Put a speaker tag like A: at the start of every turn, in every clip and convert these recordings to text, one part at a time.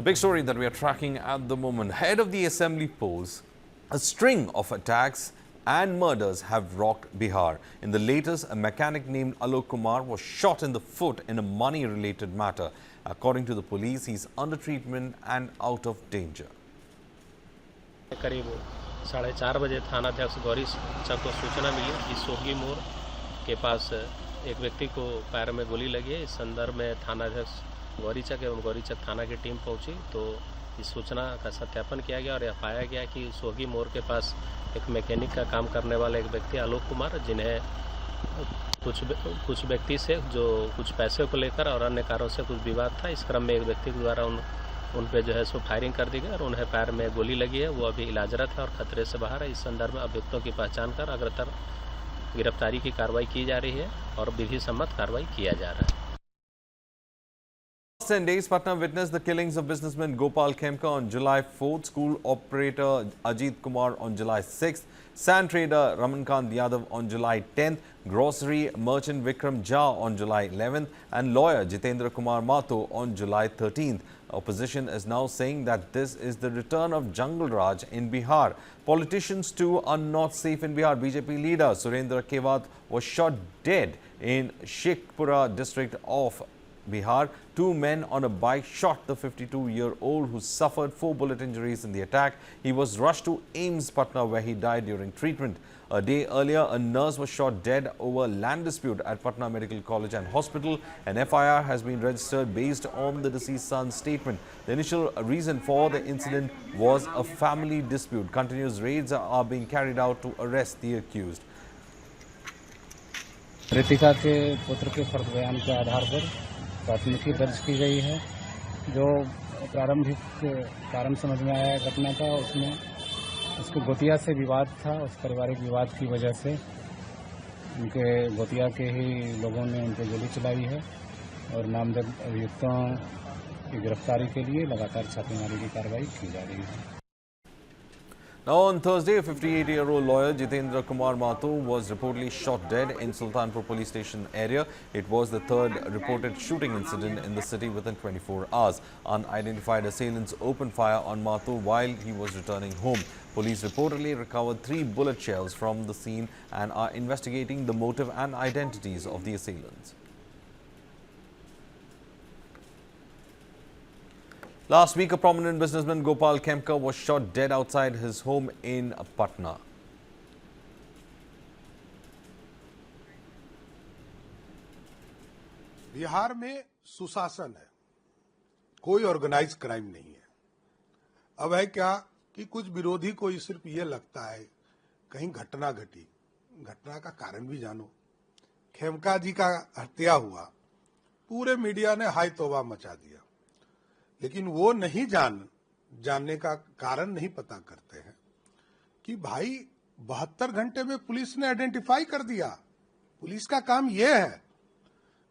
A: The big story that we are tracking at the moment, ahead of the assembly polls, a string of attacks and murders have rocked Bihar. In the latest, a mechanic named Alok Kumar was shot in the foot in a money-related matter. According to the police, he's under treatment and out of danger.
B: करीब 4:30 बजे थानाध्यक्ष गौरी चक को सूचना मिली कि सोहगी मोड़ के पास एक व्यक्ति को पैर में गोली लगी है। इस संदर्भ में थानाध्यक्ष गौरीचक एवं गौरीचक थाना की टीम पहुंची तो इस सूचना का सत्यापन किया गया और यह पाया गया कि सोहगी मोड़ के पास एक मैकेनिक का काम करने वाला एक व्यक्ति आलोक कुमार, जिन्हें कुछ व्यक्ति से जो कुछ पैसे को लेकर और अन्य कारणों से कुछ विवाद था। इस क्रम में एक व्यक्ति के द्वारा उन पे जो है सो फायरिंग कर दी गई और उन्हें पैर में गोली लगी है। वो अभी इलाजरत है और खतरे से बाहर है। इस संदर्भ में अभियुक्तों की पहचान कर अग्रतर गिरफ्तारी की कार्रवाई की जा रही है और विधि सम्मत कार्रवाई किया जा रहा है।
A: 10 days, Patna witnessed the killings of businessman Gopal Khemka on July 4th, school operator Ajit Kumar on July 6th, sand trader Ramankant Yadav on July 10th, grocery merchant Vikram Jha on July 11th, and lawyer Jitendra Kumar Mato on July 13th. Opposition is now saying that this is the return of Jungle Raj in Bihar. Politicians too are not safe in Bihar. BJP leader Surendra Kewat was shot dead in Shekhpura district of Bihar. Two men on a bike shot the 52-year-old who suffered 4 bullet injuries in the attack. He was rushed to AIIMS Patna where he died during treatment. A day earlier, a nurse was shot dead over land dispute at Patna Medical College and Hospital. An FIR has been registered based on the deceased son's statement. The initial reason for the incident was a family dispute. Continuous raids are being carried out to arrest the accused.
C: Ritika के पुत्र के फर्द बयान के आधार पर प्राथमिकी दर्ज की गई है। जो प्रारंभिक कारण समझ में आया घटना का, उसमें उसके गोतिया से विवाद था। उस पारिवारिक विवाद की वजह से उनके गोतिया के ही लोगों ने उन पर गोली चलाई है और नामजद अभियुक्तों की गिरफ्तारी के लिए लगातार छापेमारी की कार्रवाई की जा रही है।
A: Now on Thursday, a 58-year-old lawyer Jitendra Kumar Mato was reportedly shot dead in Sultanpur police station area. It was the third reported shooting incident in the city within 24 hours. Unidentified assailants opened fire on Mato while he was returning home. Police reportedly recovered 3 bullet shells from the scene and are investigating the motive and identities of the assailants. Last week, a prominent businessman, Gopal Khemka, was shot dead outside his home in Patna.
D: Bihar में सुशासन है, कोई organise crime नहीं है। अब है क्या कि कुछ विरोधी को सिर्फ ये लगता है कहीं घटना घटी, घटना का कारण भी जानो। खेमका जी का हत्या हुआ, पूरे मीडिया ने हाय तौबा मचा दिया, लेकिन वो नहीं जानने का कारण नहीं पता करते हैं कि भाई 72 घंटे में पुलिस ने आइडेंटिफाई कर दिया। पुलिस का काम ये है,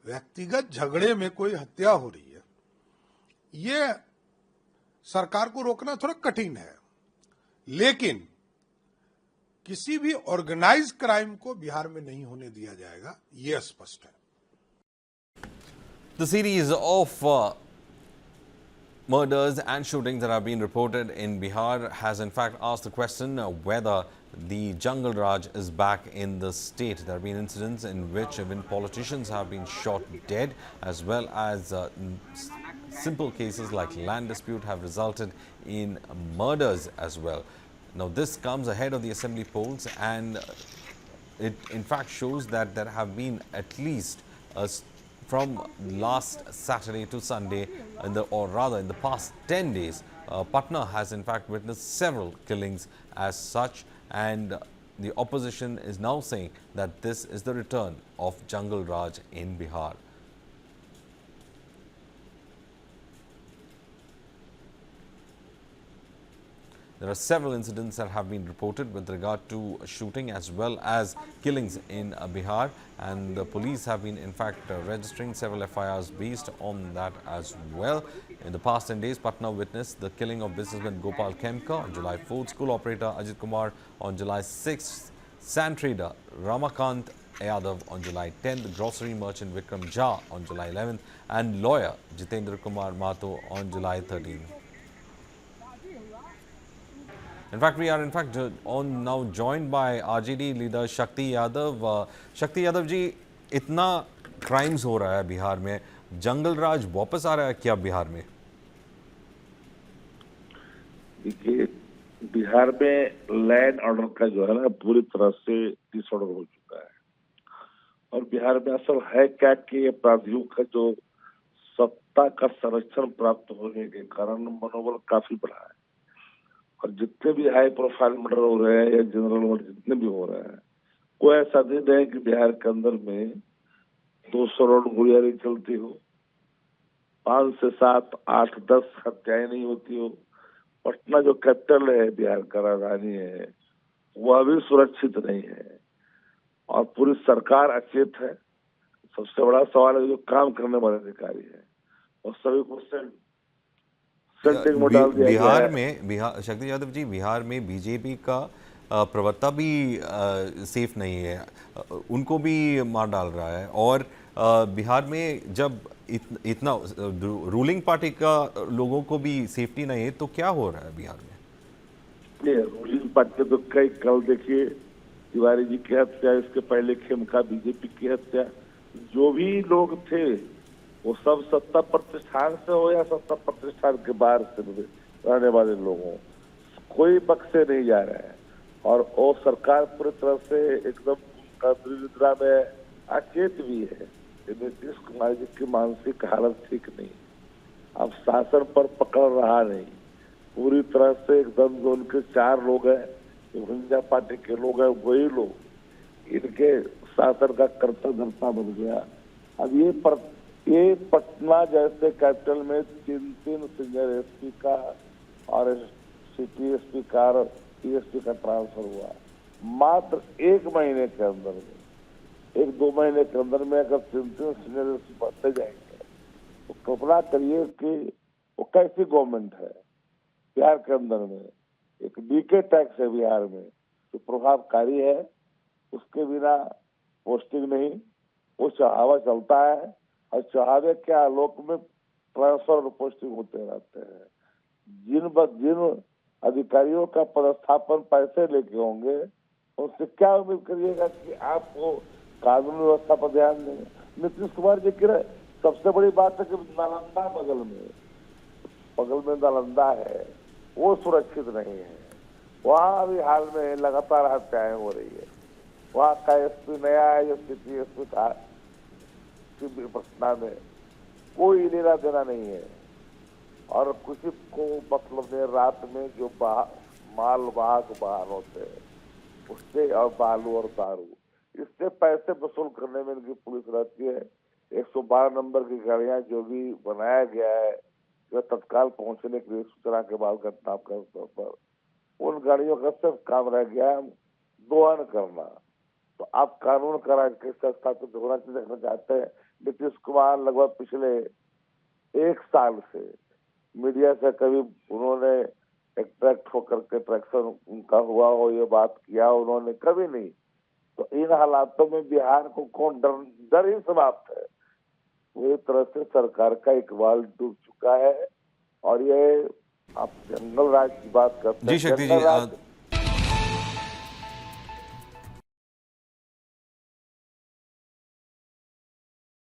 D: व्यक्तिगत झगड़े में कोई हत्या हो रही है, ये सरकार को रोकना थोड़ा कठिन है, लेकिन किसी भी ऑर्गेनाइज क्राइम को बिहार में नहीं होने दिया जाएगा, ये स्पष्ट है।
A: The series of murders and shootings that have been reported in Bihar has in fact asked the question whether the Jungle Raj is back in the state. There have been incidents in which even politicians have been shot dead, as well as simple cases like land dispute have resulted in murders as well. Now this comes ahead of the assembly polls, and it in fact shows that there have been at least from last Saturday to Sunday, in the past 10 days, Patna has in fact witnessed several killings as such, and the opposition is now saying that this is the return of Jungle Raj in Bihar. There are several incidents that have been reported with regard to shooting as well as killings in Bihar, and the police have been in fact registering several FIRs based on that as well. In the past 10 days, Patna witnessed the killing of businessman Gopal Khemka on July 4th, school operator Ajit Kumar on July 6th, sand trader Ramakant Yadav on July 10th, grocery merchant Vikram Jha on July 11th, and lawyer Jitendra Kumar Mato on July 13th. In fact, we are on now joined by RJD leader Shakti Yadav. Shakti Yadav जी, इतना crimes हो रहा है बिहार में, जंगल राज वापस आ रहा है क्या बिहार में?
E: देखिए, बिहार में लैंड ऑर्डर का जो है ना पूरी तरह से डिसऑर्डर हो चुका है। और बिहार में असल है क्या कि अपराधियों का जो सत्ता का संरक्षण प्राप्त होने के कारण मनोबल काफी बढ़ा है। और जितने भी हाई प्रोफाइल मर्डर हो रहे हैं या जनरल मर्डर जितने भी हो रहे हैं, कोई ऐसा दिन है कि बिहार के अंदर में 200 रोड गोलियां नहीं चलती हो, 5 से 7, 8, 10 हत्याएं नहीं होती हो। पटना जो कैपिटल है बिहार का, राजधानी है, वह भी सुरक्षित नहीं है और पूरी सरकार अचेत है। सबसे बड़ा सवाल है जो काम करने वाले अधिकारी है और सभी को सेंटिंग में डाल दिया गया है।
A: शक्ति यादव जी, बिहार में बीजेपी का प्रवक्ता भी सेफ नहीं है, उनको भी मार डाल रहा है। और बिहार में जब इतना रूलिंग पार्टी का लोगों को भी सेफ्टी नहीं है, तो क्या हो रहा है बिहार में?
E: ये रूलिंग पार्टी तो कल देखिए तिवारी जी की हत्या, इसके पहले खेमका बीजेपी की हत्या, जो भी लोग थे वो सब सत्ता प्रतिष्ठान से हो या सत्ता प्रतिष्ठान के बाहर से रहने वाले लोगों, कोई बख्शे नहीं जा रहे हैं। और वो सरकार पूरी तरह से एकदम निद्रा में अचेत भी है। नीतीश कुमार जी की मानसिक हालत ठीक नहीं, अब शासन पर पकड़ रहा नहीं, पूरी तरह से एकदम जो उनके 4 लोग हैं, भुंजा पार्टी के लोग हैं, वही लोग इनके शासन का कर्ता धर्ता बन गया। अब ये पटना जैसे कैपिटल में 3 सीनियर एसपी का और सिटी एसपी का और टीएसपी का ट्रांसफर हुआ मात्र 1 महीने के अंदर में। 1-2 महीने के अंदर में अगर 3 सीनियर एसपी बढ़ते जाएंगे तो कल्पना करिए कि वो कैसी गवर्नमेंट है। बिहार के अंदर में एक डीके टैक्स है बिहार में जो प्रभावकारी है, उसके बिना पोस्टिंग नहीं, वो चढ़ावा चलता है और चढ़ावे के आलोक में ट्रांसफर और पोस्टिंग होते रहते हैं। जिन अधिकारियों का पदस्थापन पैसे लेके होंगे उनसे क्या उम्मीद करिएगा कि आपको कानून व्यवस्था पर ध्यान देंगे। नीतीश कुमार जी की सबसे बड़ी बात है कि नालंदा बगल में नालंदा है, वो सुरक्षित नहीं है। वहाँ अभी हाल में लगातार हत्याएं हो रही है। वहाँ का एसपी नया है जो सिटी एसपी था पटना में, कोई लेना देना नहीं है और किसी को मतलब नहीं। रात में जो माल वाहक वाहन होते हैं उससे और बालू और दारू, इससे पैसे वसूल करने में इनकी पुलिस रहती है। 112 नंबर की गाड़ियां जो भी बनाया गया है जो तत्काल पहुंचने के लिए सूचना के बाद घटना के तौर पर, उन गाड़ियों का सिर्फ काम रह गया है दोहन करना। तो आप कानून का राज कैसे स्थापित होना देखना चाहते हैं। नीतीश कुमार लगभग पिछले 1 साल से मीडिया से कभी उन्होंने अट्रैक्ट होकर के ट्रैक्शन उनका हुआ हो, ये बात किया उन्होंने कभी नहीं। तो इन हालातों में बिहार को कौन डर ही समाप्त है। पूरी तरह से सरकार का इकबाल डूब चुका है। और ये आप जंगल राज की बात करते हैं,
A: जी शक्ति जी,